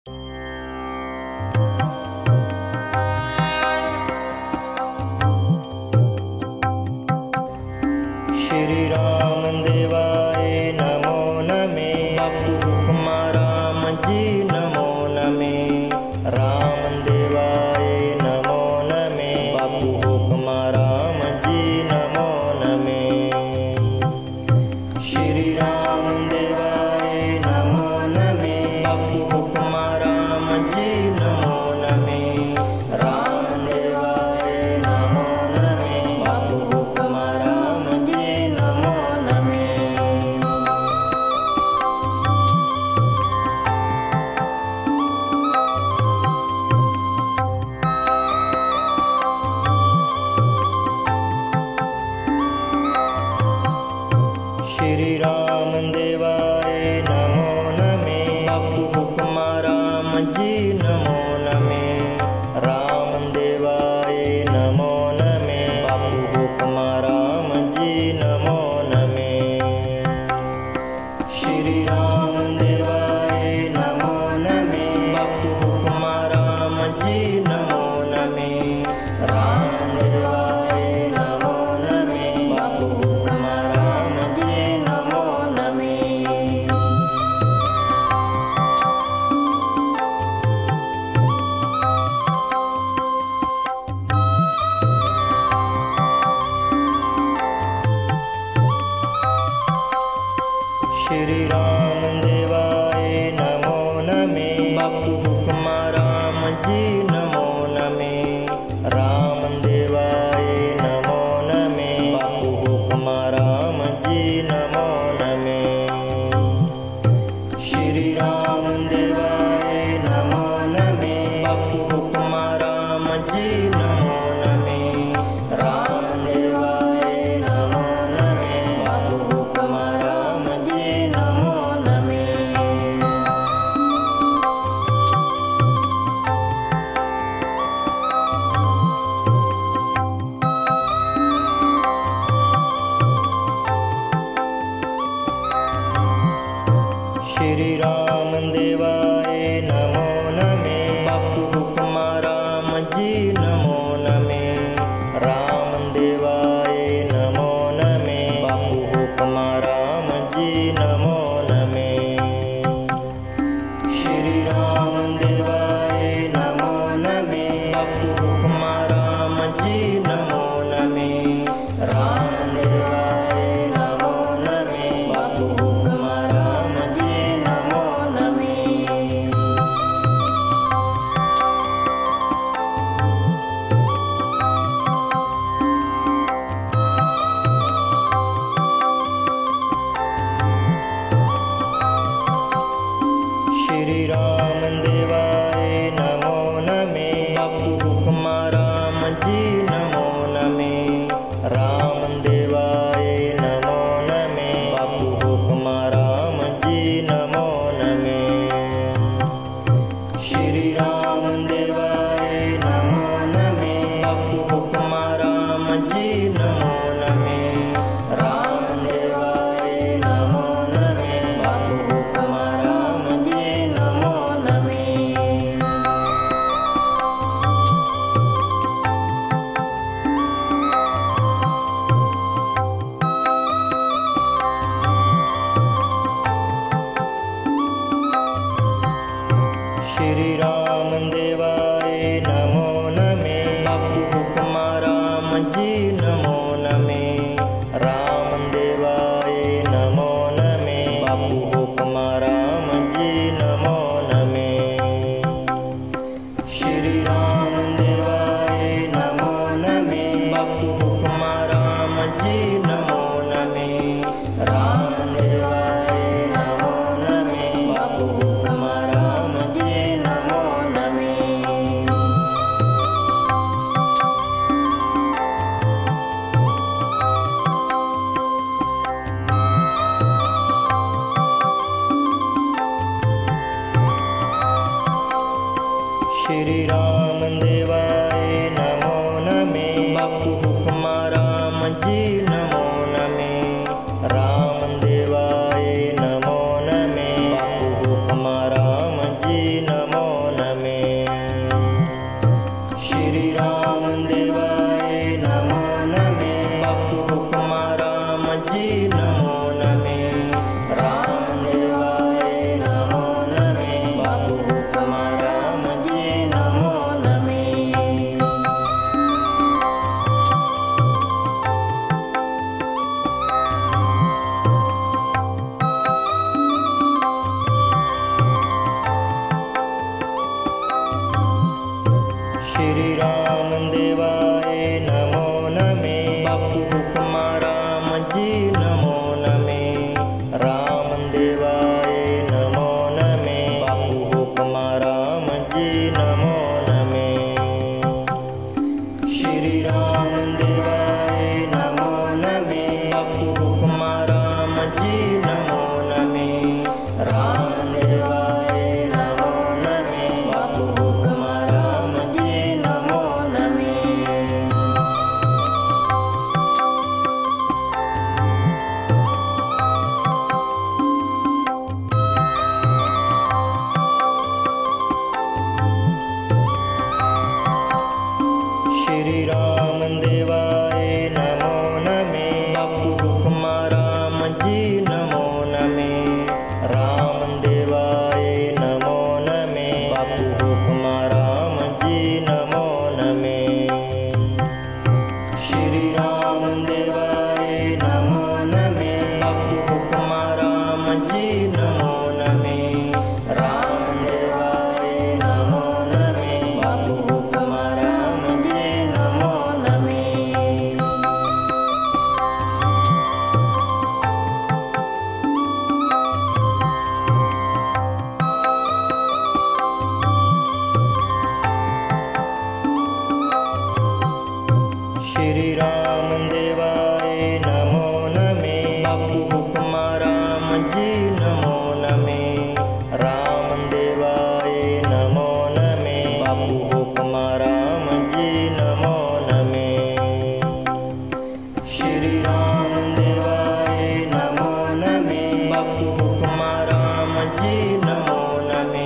श्री राम देवाय नमो नमे। बापू हुक्मा राम जी नमो नमे। राम देवाय नमो नमे। बापू हुक्मा राम जी नमो नमे। श्री राम देवाय नमो नमे। बापू हुक्मा राम जी नमो नमे। राम देवाय नमो नमे। बापू हुक्मा राम जी नमो नमे। श्री राम देवाय नमो नमे। बापू हुक्मा राम जी नमो नमे। राम देवाय नमो नमे। बापू हुक्मा राम जी नमो नमे। श्री राम देवाय नमो नमे। बापू हुक्मा राम जी नमो नमे। राम देवाय नमो नमे। बापू हुक्मा राम जी नमो नमे। श्री राम देवाय नमो नमे। बापू हुक्मा राम जी नमो नमे। राम देवाय नमो नमे। बापू हुक्मा राम जी नमो नमे। श्री राम देवाय नमो नमे। बापू हुक्मा राम जी नमो नमे। राम देवाय नमो नमे। बापू हुक्मा राम जी नमो नमे। श्री राम देवाय नमो नमे। बापू हुक्मा राम जी नमो नमे। राम देवाय नमो नमे। बापू हुक्मा राम जी नमो नमे। श्री राम देवाय नमो नमे। बापू हुक्मा राम जी नमो नमे। राम देवाय नमो नमे। बापू हुक्मा राम जी नमो नमे। श्री राम देवाय नमो नमे। बापू हुक्मा राम जी नमो नमे। राम देवाय नमो नमे। बापू हुक्मा राम जी नमो नमे। श्री राम देवाय नमो नमे। बापू हुक्मा राम जी नमो नमे। राम देवाय नमो नमे। बापू हुक्मा राम जी नमो नमे। श्री राम देवाय नमो नमे। बापू हुक्मा राम जी नमो नमे। राम देवाय नमो नमे। बापू हुक्मा राम जी नमो नमे। श्री राम देवाय नमो नमे। बापू हुक्मा राम जी नमो नमे। राम देवाय नमो नमे। बापू हुक्मा राम जी नमो नमे। श्री राम देवाय नमो नमे। बापू हुक्मा राम जी नमो नमे। राम देवाय नमो नमे। बापू हुक्मा राम जी नमो राम देवाय नमो नमे। बापू हुक्मा राम जी नमो नमे। राम देवाय नमो नमे। बापू हुक्मा राम जी नमो नमे। श्री राम देवाय नमो नमे। बापू हुक्मा राम जी नमो नमे। राम देवाय नमो नमे। बापू हुक्मा राम जी नमो नमे। श्री राम देवाय नमो नमे। बापू हुक्मा राम जी नमो नमे। राम देवाय नमो नमे। बापू हुक्मा राम जी नमो नमे। श्री राम देवाय नमो नमे। बापू हुक्मा राम जी नमो नमे। राम देवाय नमो नमे। बापू हुक्मा राम जी नमो नमे। श्री राम देवाय नमो नमे। बापू हुक्मा राम जी नमो नमे। राम देवाय नमो नमे। बापू हुक्मा राम जी नमो नमे। श्री राम देवाय नमो नमे। बापू हुक्मा राम जी नमो नमे।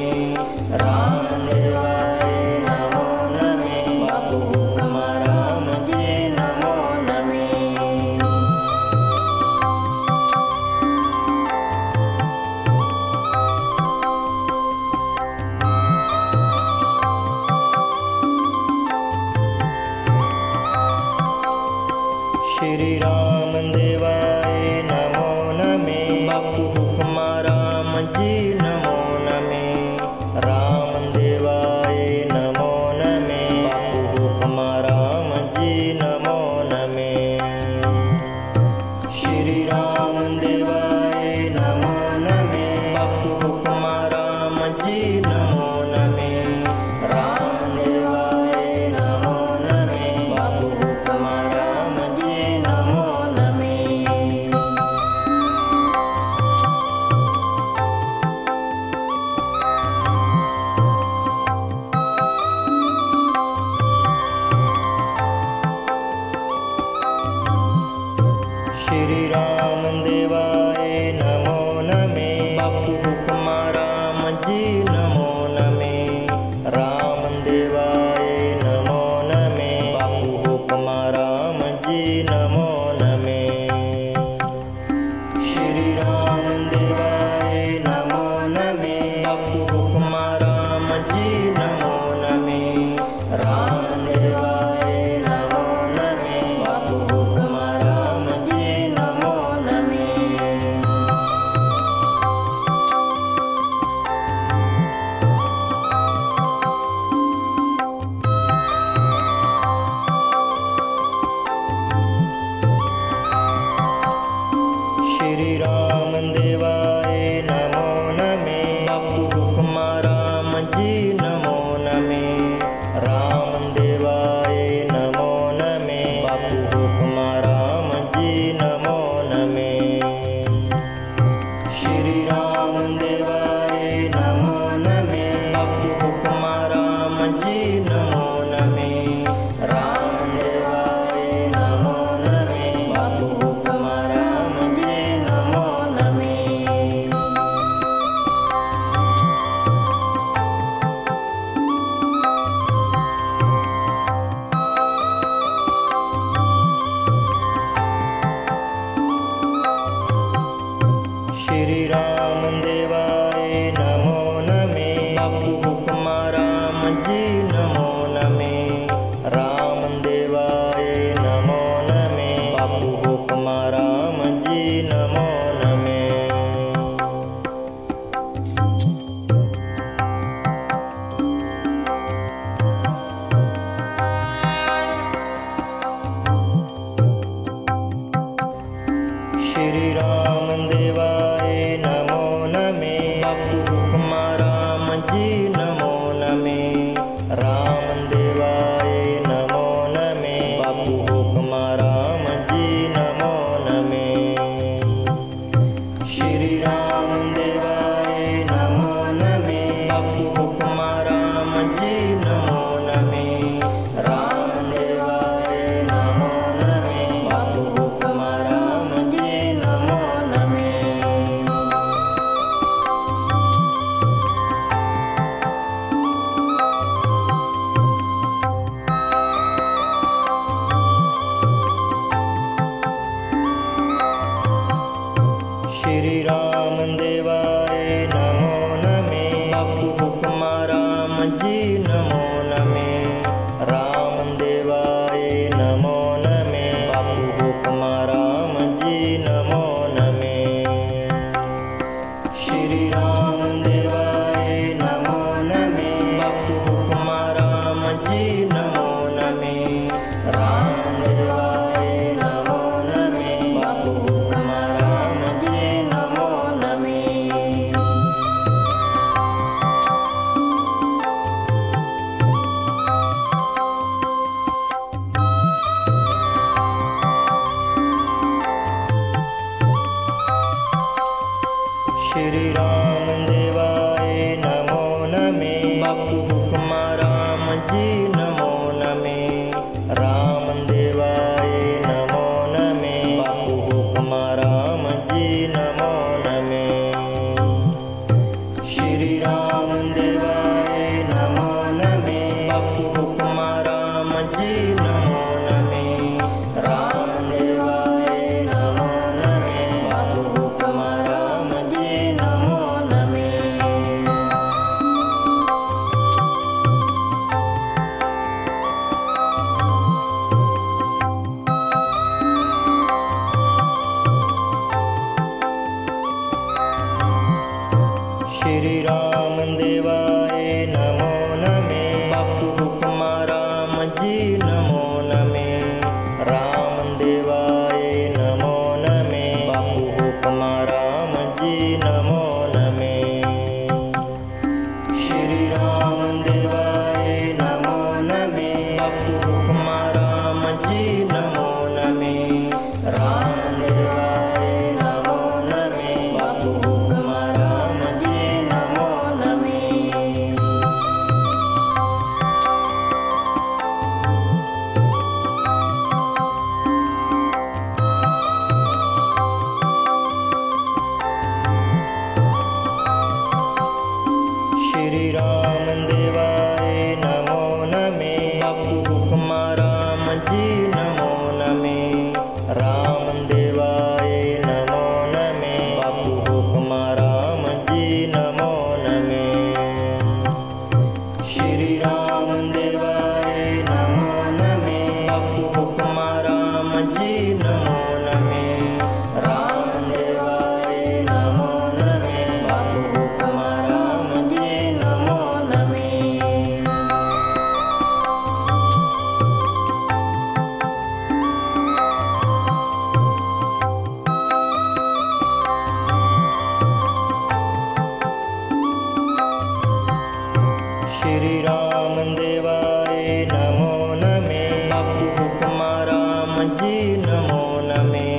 राम देवाय नमो नमे। बापू हुक्मा राम जी नमो नमे। श्री राम देवाय नमो नमे। बापू हुक्मा राम जी नमो नमे। राम देवाय नमो नमे। बापू हुक्मा राम जी नमो नमे। श्री राम देवाय नमो नमे। बापू हुक्मा राम जी नमो नमे। राम देवाय नमो नमे। बापू हुक्मा राम जी नमो नमे। श्री राम देवाय नमो नमे। बापू हुक्मा राम जी नमो नमे। राम देवाय नमो नमे। बापू हुक्मा राम जी नमो नमे। श्री राम देवाय नमो नमे। बापू हुक्मा राम जी नमो नमे। राम देवाय नमो नमे। बापू हुक्मा राम जी नमो नमे। श्री राम देवाय नमो नमे। बापू हुक्मा राम जी नमो नमे। राम देवाय नमो नमे। बापू हुक्मा राम जी नमो नमे। श्री राम देवाय नमो नमे। बापू हुक्मा राम जी नमो नमे। राम देवाय नमो नमे। बापू हुक्मा राम जी नमो नमे। श्री राम देवाय नमो नमे। बापू हुक्मा राम जी नमो नमे। राम देवाय नमो नमे। बापू हुक्मा राम जी नमो नमे। जी नमो नमे। राम देवाय नमो नमे। बापू हुक्माराम जी नमो नमे। श्री राम देवाय नमो नमे। बापू हुक्माराम जी नमो नमे। राम देवाय नमो नमे। बापू हुक्माराम जी नमो नमे। श्री राम देवाय नमो नमे। बापू हुक्माराम जी नमो नमे। राम देवाय नमो नमे। बापू हुक्माराम जी नमो नमे। श्री राम देवाय नमो नमे। बापू हुक्माराम जी नमो नमे। राम देवाय नमो नमे। बापू हुक्माराम जी नमो नमे। श्री राम देवाय नमो नमे। बापू हुक्माराम जी नमो नमे। राम देवाय नमो नमे। बापू हुक्माराम जी नमो नमे। श्री राम देवाय नमो नमे। बापू हुक्माराम जी नमो नमे। राम देवाय नमो नमे। बापू हुक्माराम जी नमो नमे। श्री राम देवाय नमो नमे। बापू हुक्माराम जी नमो नमे। राम देवाय नमो नमे। बापू हुक्माराम जी नमो नमे। श्री राम देवाय नमो नमे। बापू हुक्माराम जी नमो नमे। राम देवाय नमो नमे। बापू हुक्माराम जी नमो नमे। श्री राम देवाय नमो नमे। बापू हुक्माराम जी नमो नमे।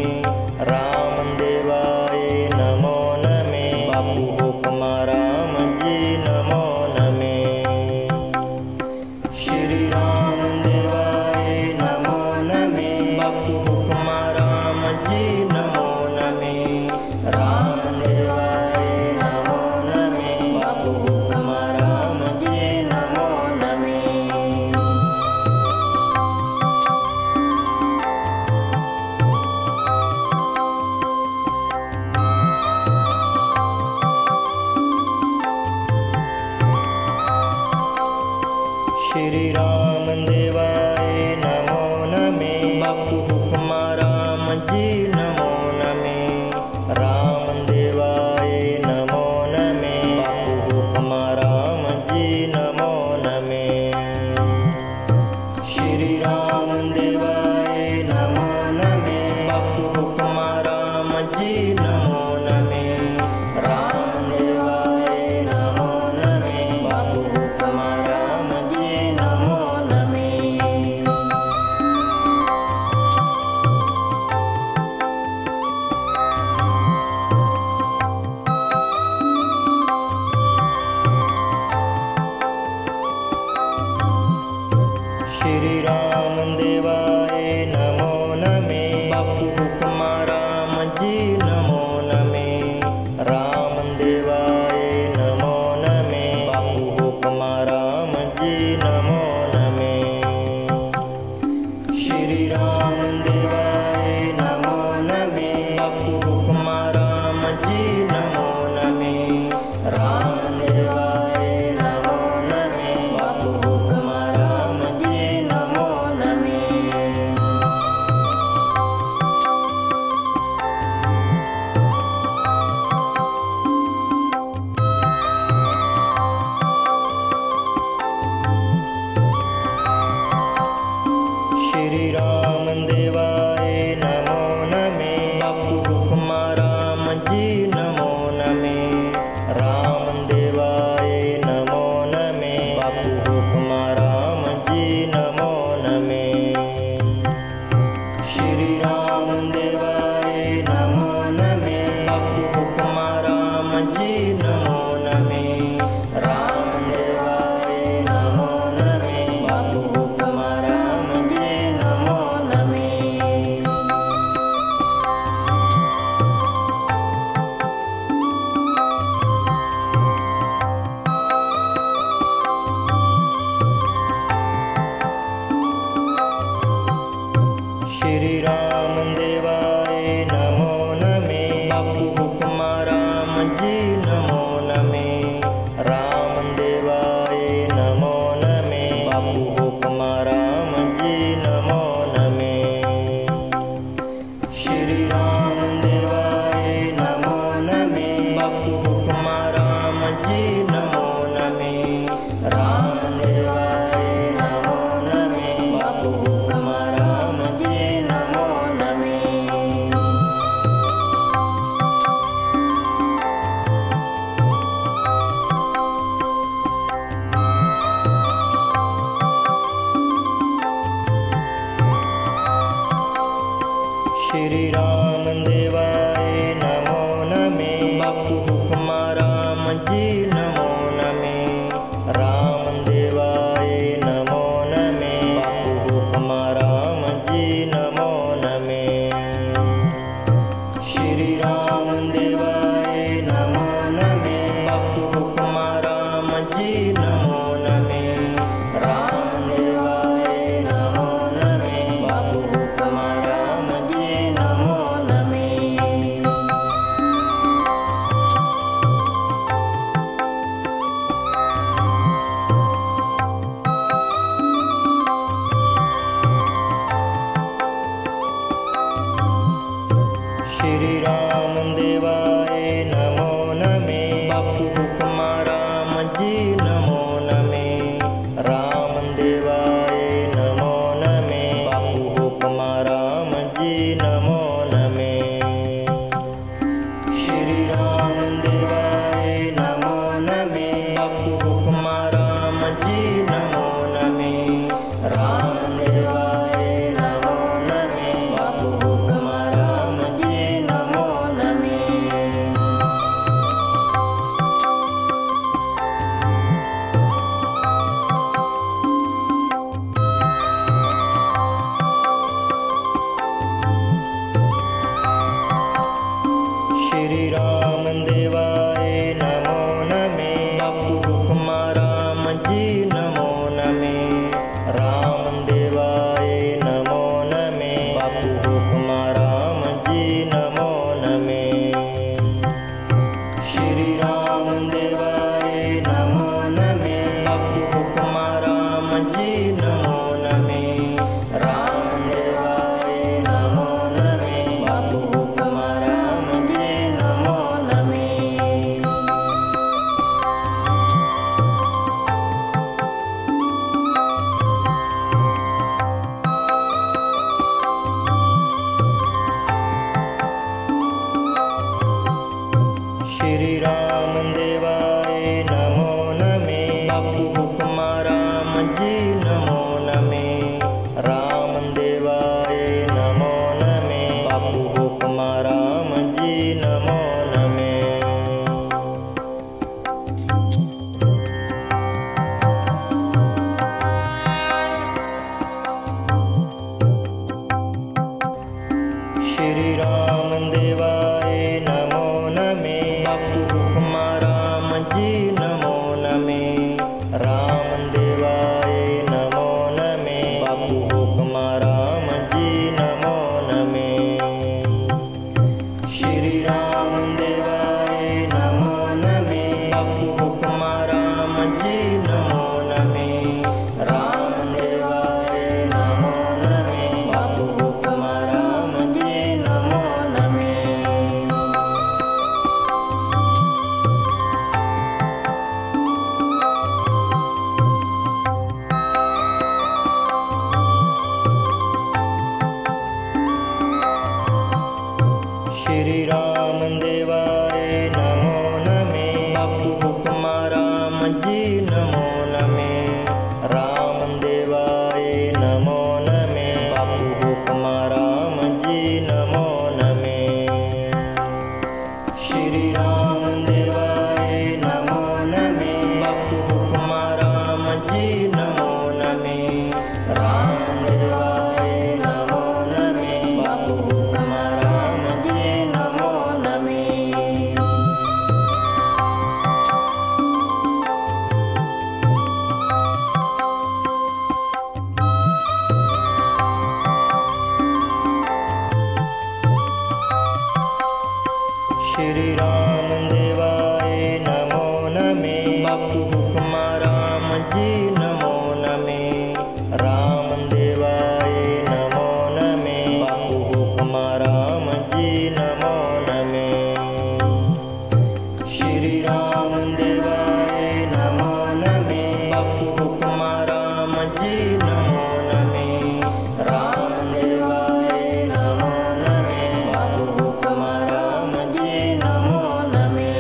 राम देवाय नमो नमे। बापू हुक्माराम जी नमो नमे। श्री राम देवाय नमो नमे। बापू हुक्माराम जी नमो नमे। राम देवाय नमो नमे। बापू हुक्माराम जी नमो नमे। श्री राम देवाय नमो नमे। बापू हुक्माराम जी नमो नमे। राम देवाय नमो नमे। बापू हुक्माराम जी नमो नमे। श्री राम देवाय नमो नमे। बापू हुक्माराम जी नमो नमे। राम देवाय नमो नमे। बापू हुक्माराम जी नमो नमे। श्री राम देवाय नमो नमे। बापू हुक्माराम जी नमो नमे। राम देवाय नमो नमे। बापू हुक्माराम जी नमो नमे। श्री राम देवाय नमो नमे। बापू हुक्माराम जी नमो नमे। राम देवाय नमो नमे। बापू हुक्मा राम जी नमो नमे। श्री राम देवाय नमो नमे। बापू हुक्मा राम जी नमो नमे। राम देवाय नमो नमे। बापू हुक्मा राम जी नमो नमे। श्री राम देवाय नमो नमे। बापू हुक्मा राम जी नमो नमे। राम देवाय नमो नमे। बापू हुक्मा राम जी नमो नमे। श्री राम देवाय नमो नमे। बापू हुक्मा राम जी नमो नमे। राम देवाय नमो नमे। बापू हुक्मा राम जी नमो नमे। श्री राम देवाय नमो नमे। बापू हुक्मा राम जी नमो नमे। राम देवाय नमो नमे। बापू हुक्मा राम जी नमो नमे। श्री राम देवाय नमो नमे। बापू हुक्मा राम जी नमो नमे। राम देवाय नमो नमे। बापू हुक्मा राम जी नमो नमे। श्री राम देवाय नमो नमे। बापू हुक्मा राम जी नमो नमे। राम देवाय नमो नमे। बापू हुक्मा राम जी नमो नमे। श्री राम देवाय नमो नमे। बापू हुक्मा राम जी नमो नमे। राम देवाय नमो नमे। बापू हुक्मा राम जी नमो नमे। श्री राम देवाय नमो नमे। बापू हुक्मा राम जी नमो नमे। राम देवाय नमो नमे। बापू हुक्मा राम जी नमो नमे। श्री राम देवाय नमो नमे। बापू हुक्मा राम जी नमो नमे। राम देवाय नमो नमे। बापू हुक्मा राम जी नमो नमे। श्री राम देवाय नमो नमे। बापू हुक्मा राम जी नमो नमे। राम देवाय नमो नमे। बापू हुक्मा राम जी नमो नमे। श्री राम देवाय नमो नमे। बापू हुक्मा राम जी नमो नमे। राम देवाय नमो हुक्मा रामजी नमो नमे रामदेवाय नमो नमे बापू हुक्मा रामजी नमो नमे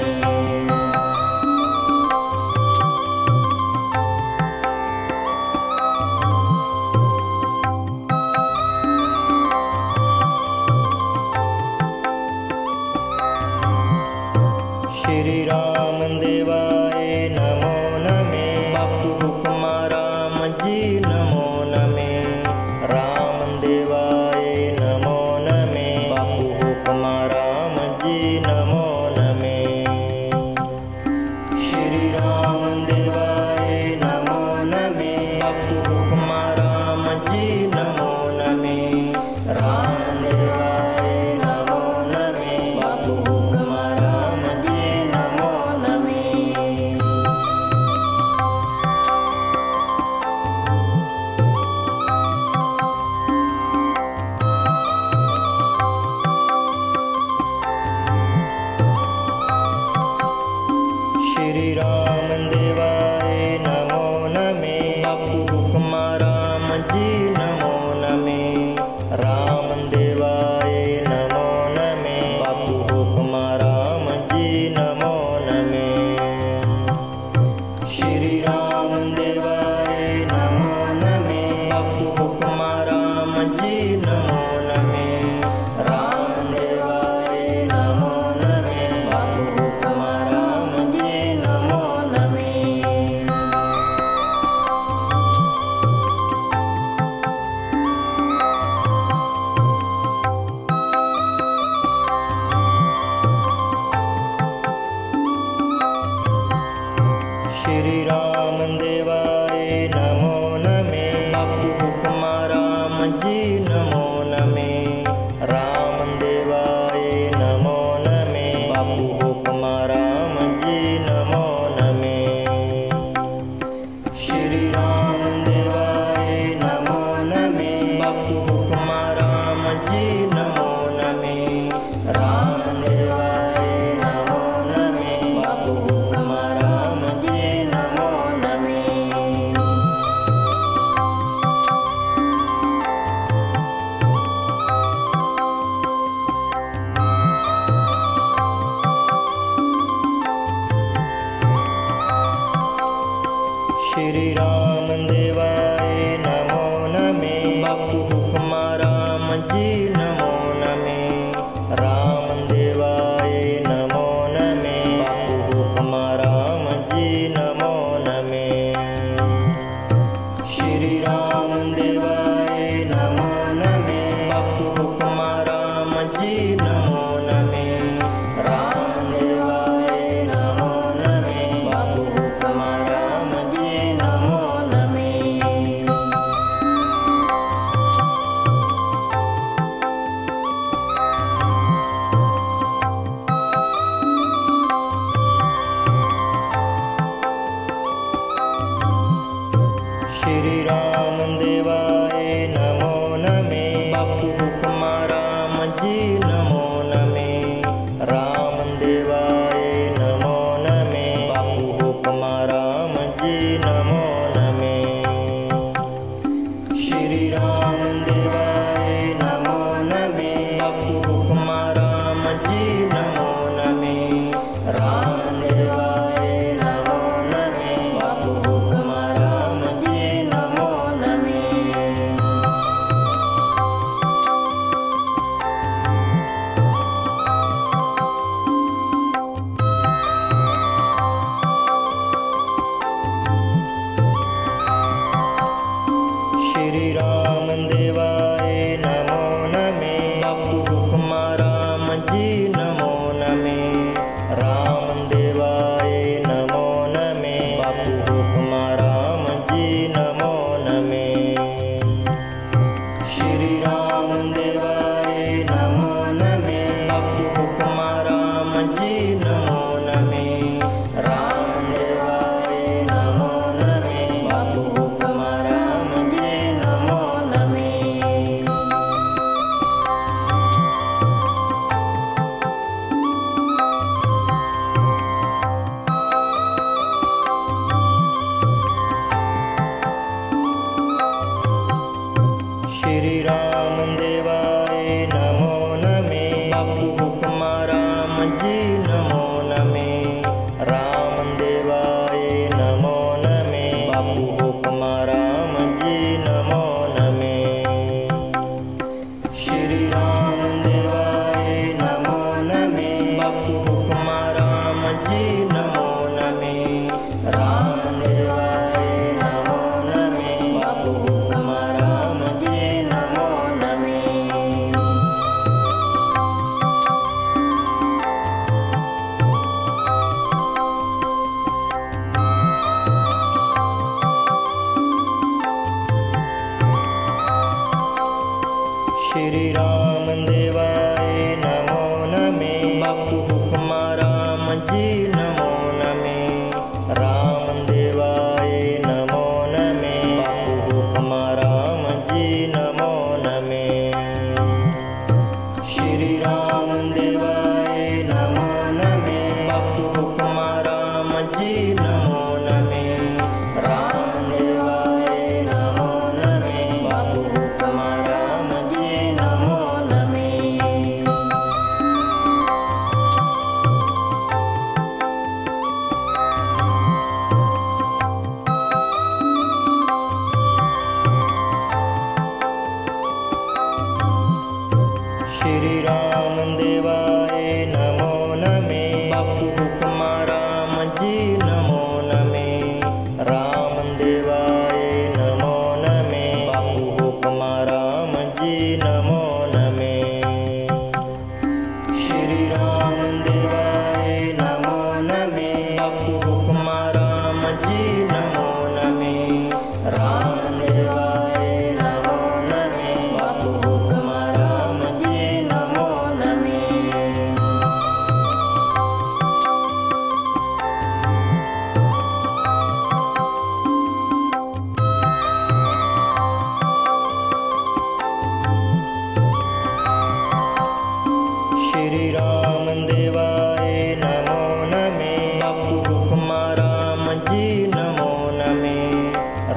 श्री राम देवाय नमो नमे बापू हुक्मा रामजी नमो नमे राम देवाय नमो नमे बापू हुक्मा रामजी नमो नमे श्री राम देवाय नमो नमे बापू हुक्मा रामजी नमो नमे राम देवाय नमो नमे बापू हुक्मा रामजी नमो नमे श्री राम देवाय नमो नमे बापू हुक्मा रामजी नमो नमे राम देवाय नमो नमे बापू हुक्मा रामजी नमो नमे श्री राम देवाय नमो नमे बापू हुक्मा रामजी नमो नमे राम देवाय नमो नमे बापू हुक्मा रामजी नमो नमे श्री राम देवाय नमो नमे बापू हुक्मा रामजी नमो नमे राम देवाय नमो नमे बापू हुक्मा रामजी नमो नमे श्री राम देवाय नमो नमे बापू हुक्मा रामजी नमो नमे राम देवाय नमो नमे बापू हुक्मा रामजी नमो नमे श्री राम देवाय नमो नमे बापू हुक्मा रामजी नमो नमे राम देवाय नमो नमे बापू हुक्मा रामजी नमो नमे श्री राम देवाय नमो नमे बापू हुक्मा रामजी नमो नमे राम देवाय नमो नमे बापू हुक्मा रामजी नमो नमे श्री राम देवाय नमो नमे बापू हुक्मा रामजी नमो नमे राम देवाय नमो नमे बापू हुक्मा रामजी नमो नमे श्री राम देवाय नमो नमे बापू हुक्मा रामजी नमो नमे राम देवाय नमो नमे बापू हुक्मा रामजी नमो बापू हुक्मा राम जी नमो नमे। श्री राम देवाय नमो नमे। बापू हुक्मा राम जी नमो नमे। राम देवाय नमो नमे। बापू हुक्मा राम जी नमो नमे। श्री राम देवाय नमो नमे। बापू हुक्मा राम जी नमो नमे। राम देवाय नमो नमे। बापू हुक्मा राम जी नमो नमे। श्री राम देवाय नमो नमे। बापू हुक्मा राम जी नमो नमे। राम देवाय नमो नमे। बापू हुक्मा राम जी नमो नमे। श्री राम देवाय नमो नमे। बापू हुक्मा राम जी नमो नमे। राम देवाय नमो नमे। बापू हुक्मा राम जी नमो नमे। श्री राम देवाय नमो नमे। बापू हुक्मा राम जी नमो नमे। राम देवाय नमो नमे। बापू हुक्मा राम जी नमो नमे। श्री राम देवाय नमो नमे। बापू हुक्मा राम जी नमो नमे।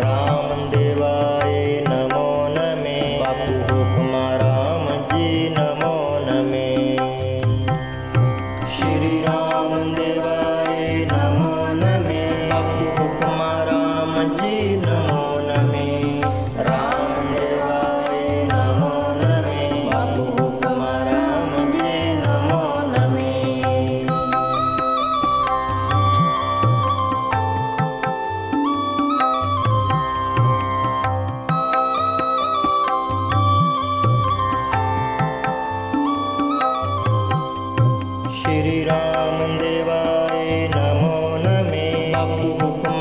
राम देवाय नमो नमे। बापू हुक्मा राम जी नमो नमे। श्री राम देवाय नमो नमे। बापू हुक्मा राम जी नमो नमे। राम देवाय नमो नमे। बापू हुक्मा राम जी नमो नमे। श्री राम देवाय नमो नमे। बापू हुक्मा